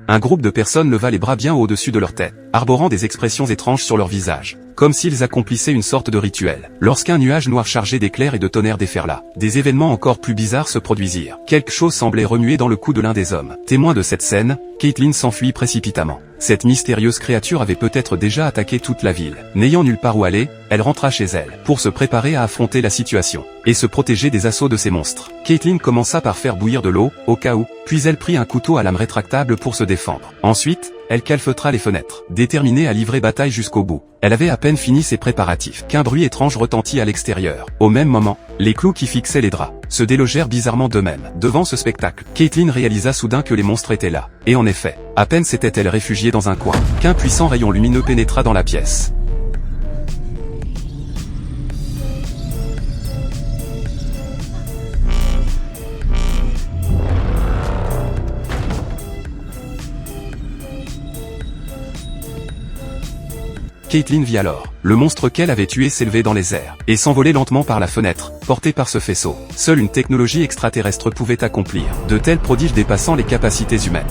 un groupe de personnes leva les bras bien au-dessus de leur tête, arborant des expressions étranges sur leur visage, comme s'ils accomplissaient une sorte de rituel. Lorsqu'un nuage noir chargé d'éclairs et de tonnerre déferla, des événements encore plus bizarres se produisirent. Quelque chose semblait remuer dans le cou de l'un des hommes. Témoin de cette scène, Caitlin s'enfuit précipitamment. Cette mystérieuse créature avait peut-être déjà attaqué toute la ville. N'ayant nulle part où aller, elle rentra chez elle, pour se préparer à affronter la situation, et se protéger des assauts de ces monstres. Caitlin commença par faire bouillir de l'eau, au cas où, puis elle prit un couteau à lame rétractable pour se défendre. Ensuite, elle calfeutra les fenêtres, déterminée à livrer bataille jusqu'au bout. Elle avait à peine fini ses préparatifs qu'un bruit étrange retentit à l'extérieur. Au même moment, les clous qui fixaient les draps se délogèrent bizarrement d'eux-mêmes. Devant ce spectacle, Caitlin réalisa soudain que les monstres étaient là. Et en effet, à peine s'était-elle réfugiée dans un coin, qu'un puissant rayon lumineux pénétra dans la pièce. Caitlin vit alors le monstre qu'elle avait tué s'élever dans les airs, et s'envoler lentement par la fenêtre, porté par ce faisceau. Seule une technologie extraterrestre pouvait accomplir de tels prodiges dépassant les capacités humaines.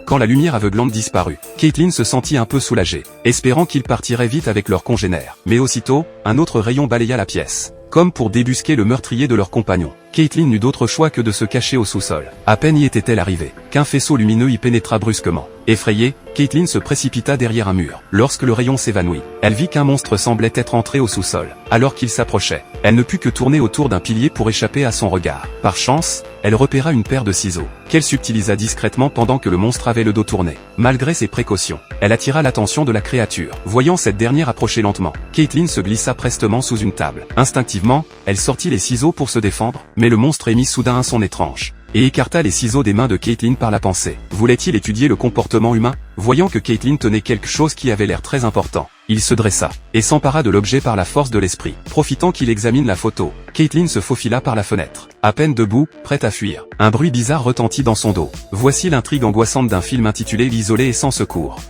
Quand la lumière aveuglante disparut, Caitlin se sentit un peu soulagée, espérant qu'ils partiraient vite avec leurs congénères. Mais aussitôt, un autre rayon balaya la pièce, comme pour débusquer le meurtrier de leurs compagnons. Caitlin n'eut d'autre choix que de se cacher au sous-sol. À peine y était-elle arrivée, qu'un faisceau lumineux y pénétra brusquement. Effrayée, Caitlin se précipita derrière un mur. Lorsque le rayon s'évanouit, elle vit qu'un monstre semblait être entré au sous-sol. Alors qu'il s'approchait, elle ne put que tourner autour d'un pilier pour échapper à son regard. Par chance, elle repéra une paire de ciseaux, qu'elle subtilisa discrètement pendant que le monstre avait le dos tourné. Malgré ses précautions, elle attira l'attention de la créature. Voyant cette dernière approcher lentement, Caitlin se glissa prestement sous une table. Instinctivement, elle sortit les ciseaux pour se défendre, mais le monstre émit soudain un son étrange, et écarta les ciseaux des mains de Caitlin par la pensée. Voulait-il étudier le comportement humain? Voyant que Caitlin tenait quelque chose qui avait l'air très important, il se dressa, et s'empara de l'objet par la force de l'esprit. Profitant qu'il examine la photo, Caitlin se faufila par la fenêtre. À peine debout, prête à fuir, un bruit bizarre retentit dans son dos. Voici l'intrigue angoissante d'un film intitulé L'isolé et sans secours.